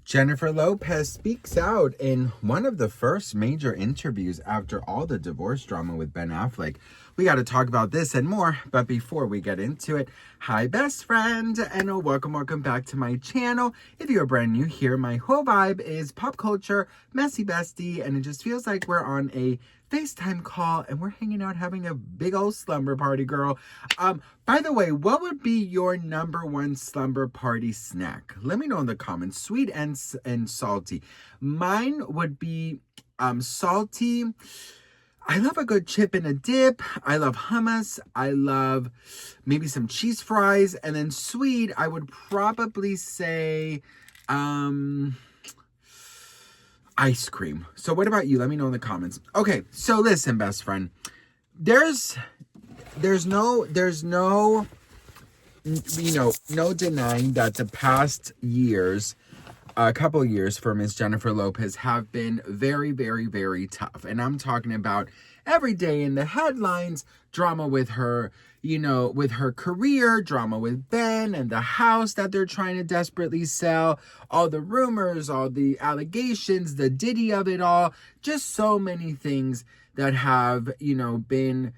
Jennifer Lopez speaks out in one of the first major interviews after all the divorce drama with Ben Affleck. We got to talk about this and more, but before we get into it, hi best friend, and welcome back to my channel. If you're brand new here, my whole vibe is pop culture, messy bestie, and it just feels like we're on a FaceTime call and we're hanging out having a big old slumber party, girl. By the way, what would be your number one slumber party snack? Let me know in the comments, sweet and salty. Mine would be salty. I love a good chip and a dip. I love hummus. I love maybe some cheese fries. And then sweet, I would probably say ice cream. So what about you? Let me know in the comments. Okay, so listen, best friend. There's no denying that the past years, a couple years for Miss Jennifer Lopez have been very, very, very tough. And I'm talking about every day in the headlines, drama with her, with her career, drama with Ben and the house that they're trying to desperately sell, all the rumors, all the allegations, the Diddy of it all, just so many things that have, been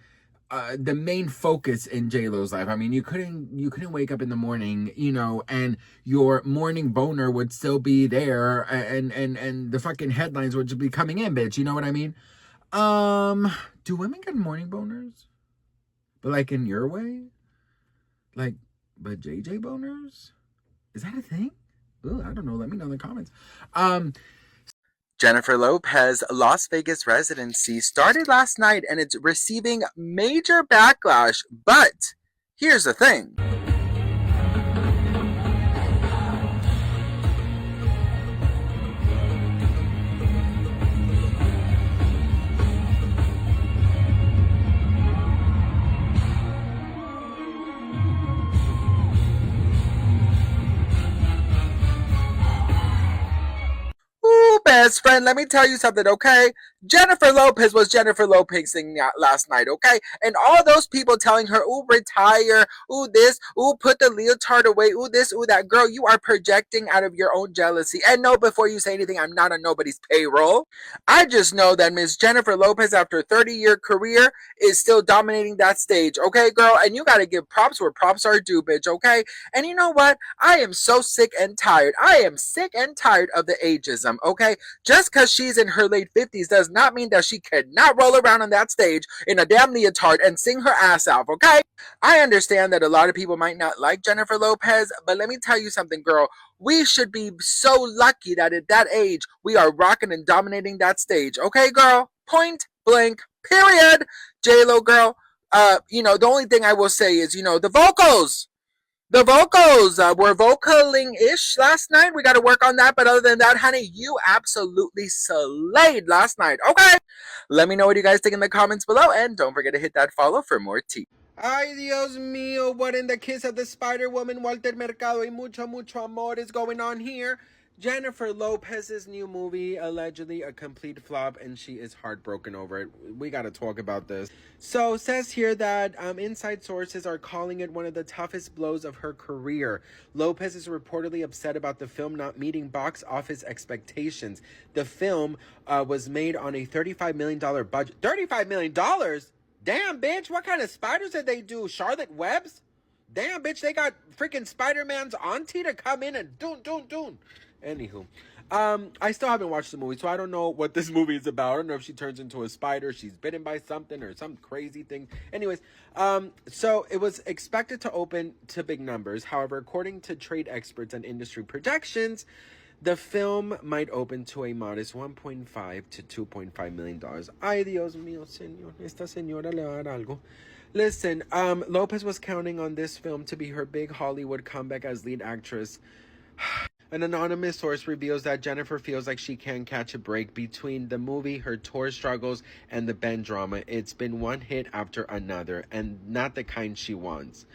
the main focus in J-Lo's life. I mean, you couldn't wake up in the morning, and your morning boner would still be there, and the fucking headlines would just be coming in, bitch. You know what I mean? Do women get morning boners? But like in your way? Like, but JJ boners? Is that a thing? Ooh, I don't know. Let me know in the comments. Jennifer Lopez Las Vegas residency started last night and it's receiving major backlash. But here's the thing. Best friend, let me tell you something, okay? Jennifer Lopez was Jennifer Lopez singing last night, okay? And all those people telling her, ooh, retire, ooh, this, ooh, put the leotard away, ooh, this, ooh, that. Girl, you are projecting out of your own jealousy. And no, before you say anything, I'm not on nobody's payroll. I just know that Miss Jennifer Lopez, after a 30-year career, is still dominating that stage, okay, girl? And you gotta give props where props are due, bitch, okay? And you know what? I am so sick and tired. I am sick and tired of the ageism, okay? Just because she's in her late 50s does not mean that she cannot roll around on that stage in a damn leotard and sing her ass off, okay? I understand that a lot of people might not like Jennifer Lopez, but let me tell you something, girl. We should be so lucky that at that age, we are rocking and dominating that stage, okay, girl? Point blank, period. J-Lo, girl, the only thing I will say is, the vocals. The vocals were vocaling-ish last night. We got to work on that. But other than that, honey, you absolutely slayed last night. Okay? Let me know what you guys think in the comments below. And don't forget to hit that follow for more tea. Ay, Dios mío. What in the kiss of the Spider-Woman, Walter Mercado, y mucho amor is going on here? Jennifer Lopez's new movie, allegedly a complete flop, and she is heartbroken over it. We got to talk about this. So, it says here that inside sources are calling it one of the toughest blows of her career. Lopez is reportedly upset about the film not meeting box office expectations. The film was made on a $35 million budget. $35 million? Damn, bitch, what kind of spiders did they do? Charlotte Webb's? Damn, bitch, they got freaking Spider-Man's auntie to come in and doon. Anywho, I still haven't watched the movie, so I don't know what this movie is about. I don't know if she turns into a spider, she's bitten by something, or some crazy thing. Anyways, so it was expected to open to big numbers. However, according to trade experts and industry projections, the film might open to a modest $1.5 to $2.5 million. Ay, Dios mío, señor. Esta señora le va a dar algo. Listen, Lopez was counting on this film to be her big Hollywood comeback as lead actress. An anonymous source reveals that Jennifer feels like she can't catch a break between the movie, her tour struggles, and the Ben drama. It's been one hit after another, and not the kind she wants.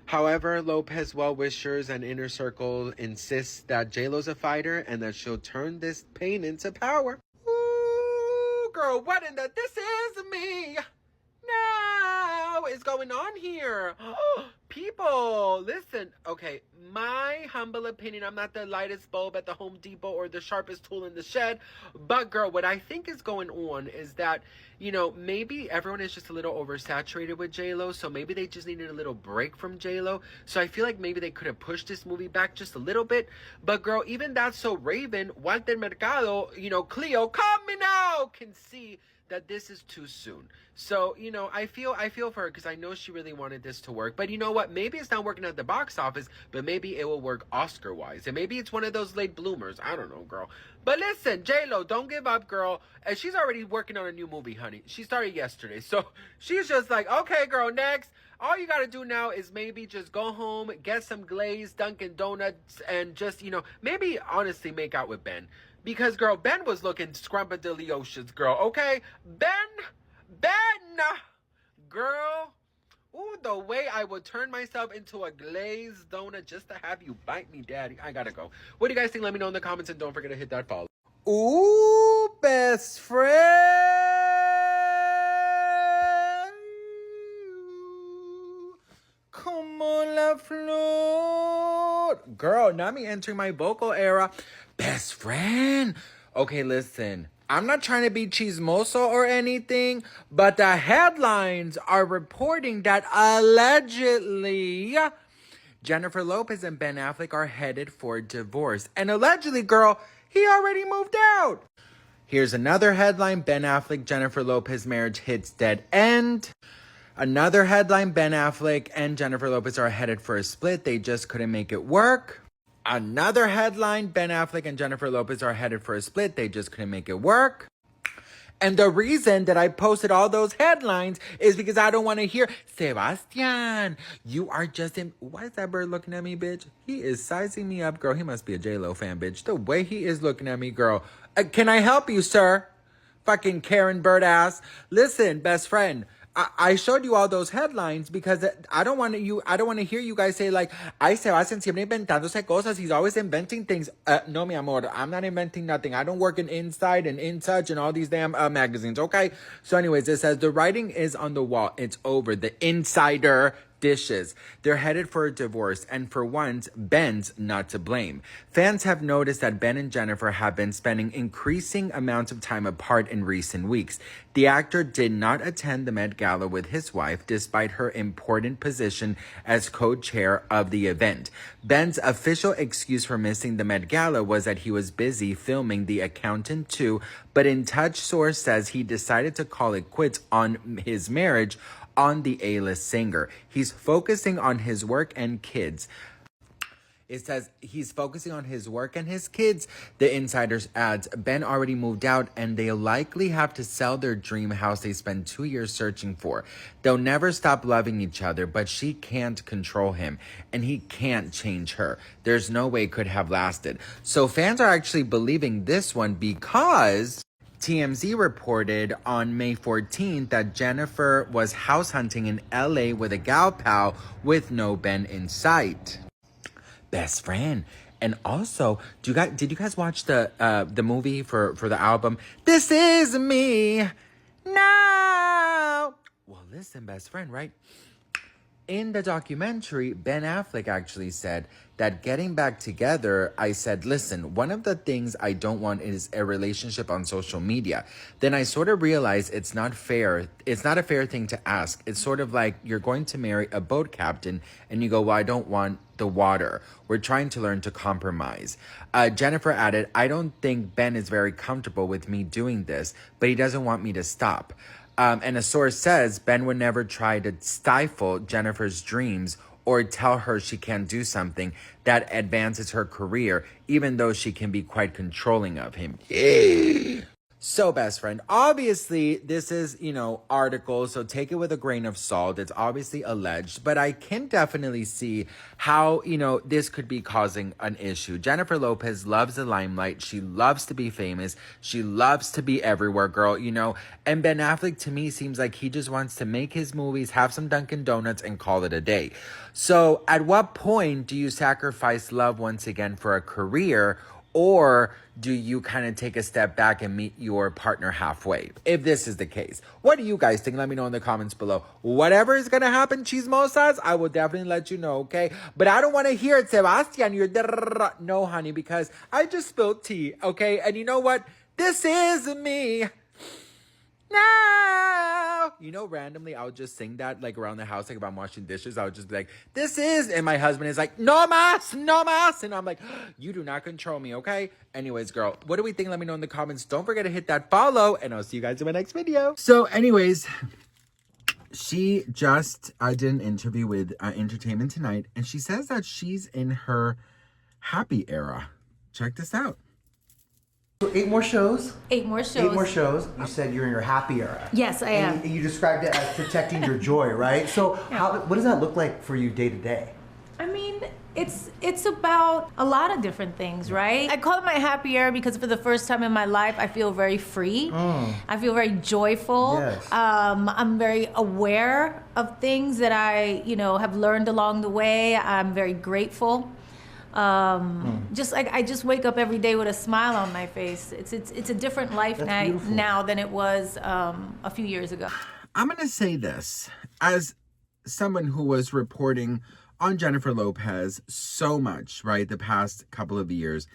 However, Lopez well-wishers and inner circle insists that J-Lo's a fighter and that she'll turn this pain into power. Ooh, girl, what in the this is me? Now is going on here? People, listen, okay, my humble opinion, I'm not the lightest bulb at the Home Depot or the sharpest tool in the shed, but girl, what I think is going on is that, maybe everyone is just a little oversaturated with J-Lo, so maybe they just needed a little break from J-Lo, so I feel like maybe they could have pushed this movie back just a little bit, but girl, even that's so Raven, Walter Mercado, Cleo, call me now, can see that this is too soon. So, I feel for her because I know she really wanted this to work. But you know what? Maybe it's not working at the box office, but maybe it will work Oscar-wise. And maybe it's one of those late bloomers. I don't know, girl. But listen, J-Lo, don't give up, girl. And she's already working on a new movie, honey. She started yesterday. So she's just like, okay, girl, next. All you gotta do now is maybe just go home, get some glazed Dunkin' Donuts, and just, maybe honestly make out with Ben. Because, girl, Ben was looking scrumptious, girl, okay? Ben, girl. Ooh, the way I would turn myself into a glazed donut just to have you bite me, daddy. I gotta go. What do you guys think? Let me know in the comments, and don't forget to hit that follow. Ooh, best friend. Come on, la flor. Girl, now me entering my vocal era. Best friend. Okay, listen. I'm not trying to be chismoso or anything, but the headlines are reporting that allegedly Jennifer Lopez and Ben Affleck are headed for divorce. And allegedly, girl, he already moved out. Here's another headline. Ben Affleck, Jennifer Lopez marriage hits dead end. Another headline, Ben Affleck and Jennifer Lopez are headed for a split. They just couldn't make it work. Another headline, Ben Affleck and Jennifer Lopez are headed for a split. They just couldn't make it work. And the reason that I posted all those headlines is because I don't want to hear, Sebastian, you are just in... Why is that bird looking at me, bitch? He is sizing me up, girl. He must be a J-Lo fan, bitch. The way he is looking at me, girl. Can I help you, sir? Fucking Karen bird ass. Listen, best friend. I showed you all those headlines because I don't want to hear you guys say like, ay, Sebastián siempre inventándose cosas. He's always inventing things. No, mi amor, I'm not inventing nothing. I don't work in Inside and In Touch and all these damn magazines, okay? So anyways, it says the writing is on the wall. It's over. The insider dishes. They're headed for a divorce, and for once, Ben's not to blame. Fans have noticed that Ben and Jennifer have been spending increasing amounts of time apart in recent weeks. The actor did not attend the Met Gala with his wife, despite her important position as co-chair of the event. Ben's official excuse for missing the Met Gala was that he was busy filming The Accountant 2, but In Touch source says he decided to call it quits on his marriage on the A-list singer. He's focusing on his work and kids. It says he's focusing on his work and his kids. The Insiders adds, Ben already moved out and they'll likely have to sell their dream house they spent 2 years searching for. They'll never stop loving each other, but she can't control him and he can't change her. There's no way it could have lasted. So fans are actually believing this one because TMZ reported on May 14th that Jennifer was house hunting in LA with a gal pal with no Ben in sight. Best friend. And also, did you guys watch the movie for the album? This Is Me Now. Well, listen, best friend, right? In the documentary, Ben Affleck actually said that getting back together, I said, listen, one of the things I don't want is a relationship on social media. Then I sort of realized it's not fair. It's not a fair thing to ask. It's sort of like you're going to marry a boat captain and you go, well, I don't want the water. We're trying to learn to compromise. Jennifer added, I don't think Ben is very comfortable with me doing this, but he doesn't want me to stop. And a source says Ben would never try to stifle Jennifer's dreams or tell her she can't do something that advances her career, even though she can be quite controlling of him. So, best friend, obviously, this is, articles, so take it with a grain of salt. It's obviously alleged, but I can definitely see how, this could be causing an issue. Jennifer Lopez loves the limelight. She loves to be famous. She loves to be everywhere, girl, and Ben Affleck, to me, seems like he just wants to make his movies, have some Dunkin' Donuts, and call it a day. So, at what point do you sacrifice love once again for a career? Or do you kind of take a step back and meet your partner halfway? If this is the case, what do you guys think? Let me know in the comments below. Whatever is going to happen, Chismosas, I will definitely let you know, okay? But I don't want to hear it, Sebastian. No, honey, because I just spilled tea, okay? And you know what? This is me. No, randomly I'll just sing that like around the house, like if I'm washing dishes, I would just be like, this is, and my husband is like, no mas, no mas, and I'm like, you do not control me, okay? Anyways, girl, what do we think? Let me know in the comments. Don't forget to hit that follow, and I'll see you guys in my next video. So anyways, she just did an interview with Entertainment Tonight, and she says that she's in her happy era. Check this out. So 8 more shows? 8 more shows. 8 more shows. You said you're in your happy era. Yes, I am. And you described it as protecting your joy, right? So what does that look like for you day to day? I mean, it's about a lot of different things, right? I call it my happy era because for the first time in my life, I feel very free. I feel very joyful. Yes. I'm very aware of things that I, have learned along the way. I'm very grateful. Just like I just wake up every day with a smile on my face. It's a different life now than it was a few years ago. I'm gonna say this as someone who was reporting on Jennifer Lopez so much, right, the past couple of years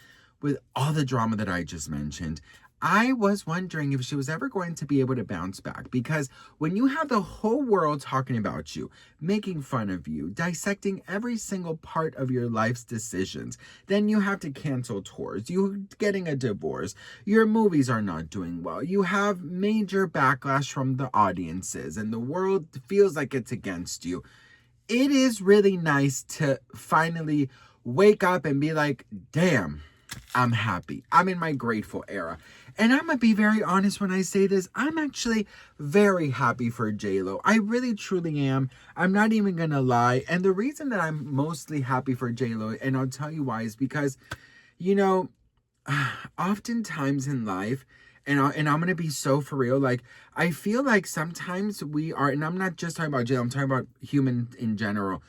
with all the drama that I just mentioned. I was wondering if she was ever going to be able to bounce back, because when you have the whole world talking about you, making fun of you, dissecting every single part of your life's decisions, then you have to cancel tours, you getting a divorce, your movies are not doing well, you have major backlash from the audiences, and the world feels like it's against you. It is really nice to finally wake up and be like, damn, I'm happy. I'm in my grateful era. And I'm going to be very honest when I say this. I'm actually very happy for J-Lo. I really, truly am. I'm not even going to lie. And the reason that I'm mostly happy for J-Lo, and I'll tell you why, is because, oftentimes in life, and I'm going to be so for real, like, I feel like sometimes we are, and I'm not just talking about J-Lo, I'm talking about human in general,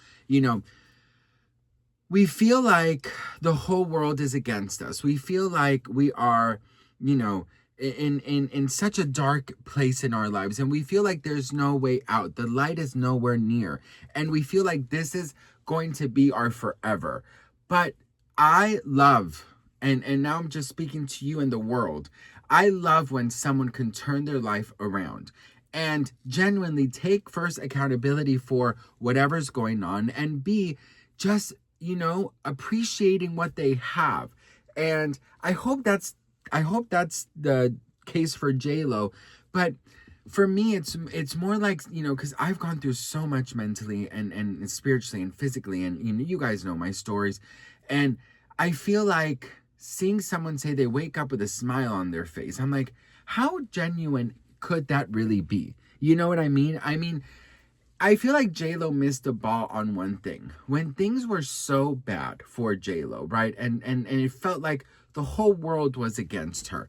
we feel like the whole world is against us. We feel like we are, in such a dark place in our lives, and we feel like there's no way out. The light is nowhere near, and we feel like this is going to be our forever. But I love, and now I'm just speaking to you in the world, I love when someone can turn their life around and genuinely take first accountability for whatever's going on, and be just appreciating what they have. And I hope that's the case for J-Lo. But for me, it's more like, because I've gone through so much mentally and spiritually and physically, and you guys know my stories. And I feel like seeing someone say they wake up with a smile on their face, I'm like, how genuine could that really be? You know what I mean? I feel like J-Lo missed the ball on one thing. When things were so bad for J-Lo, right? And it felt like the whole world was against her.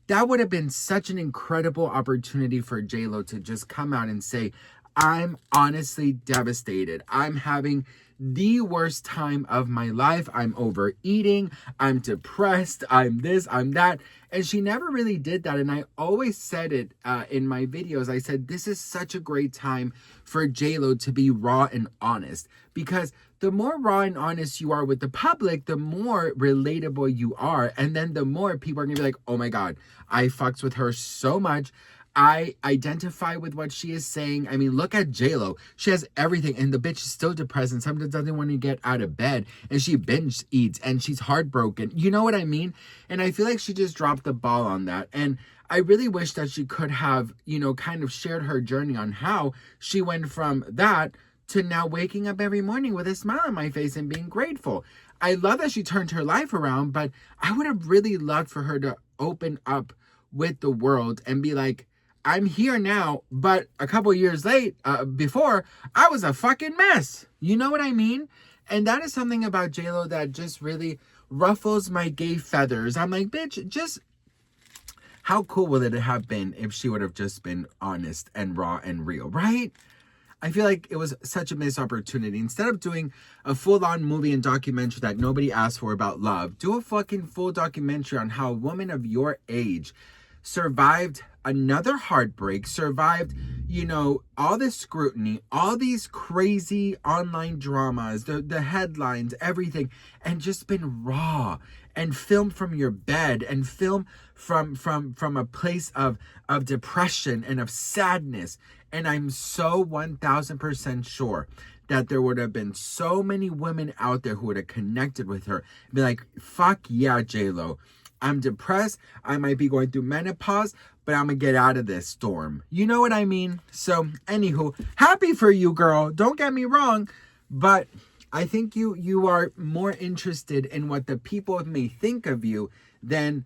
That would have been such an incredible opportunity for J-Lo to just come out and say, I'm honestly devastated. I'm having the worst time of my life. I'm overeating. I'm depressed. I'm this, I'm that. And she never really did that. And I always said it in my videos. I said, this is such a great time for J-Lo to be raw and honest. Because the more raw and honest you are with the public, the more relatable you are. And then the more people are going to be like, oh my God, I fucks with her so much. I identify with what she is saying. I mean, look at J-Lo. She has everything, and the bitch is still depressed and sometimes doesn't want to get out of bed, and she binge eats, and she's heartbroken. You know what I mean? And I feel like she just dropped the ball on that. And I really wish that she could have, kind of shared her journey on how she went from that to now waking up every morning with a smile on my face and being grateful. I love that she turned her life around, but I would have really loved for her to open up with the world and be like, I'm here now, but a couple years before, I was a fucking mess. You know what I mean? And that is something about J-Lo that just really ruffles my gay feathers. I'm like, bitch, just how cool would it have been if she would have just been honest and raw and real, right? I feel like it was such a missed opportunity. Instead of doing a full-on movie and documentary that nobody asked for about love, do a fucking full documentary on how a woman of your age survived another heartbreak, survived, you know, all this scrutiny, all these crazy online dramas, the headlines, everything, and just been raw and filmed from your bed and filmed from a place of depression and of sadness. And I'm so 1000% sure that there would have been so many women out there who would have connected with her, be like, fuck yeah, J-Lo, I'm depressed, I might be going through menopause, but I'm gonna get out of this storm. You know what I mean? So, anywho, happy for you, girl. Don't get me wrong, but I think you are more interested in what the people may think of you than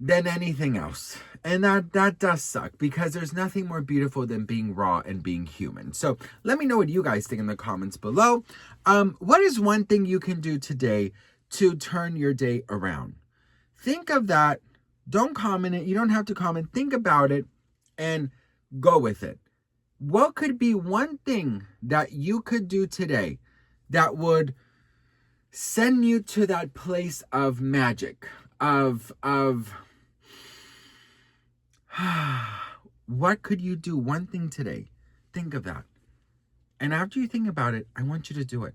anything else. And that does suck, because there's nothing more beautiful than being raw and being human. So let me know what you guys think in the comments below. What is one thing you can do today to turn your day around? Think of that. Don't comment it. You don't have to comment. Think about it and go with it. What could be one thing that you could do today that would send you to that place of magic, of what could you do? One thing today. Think of that. And after you think about it, I want you to do it.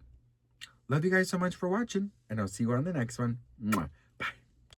Love you guys so much for watching, and I'll see you on the next one. Mwah.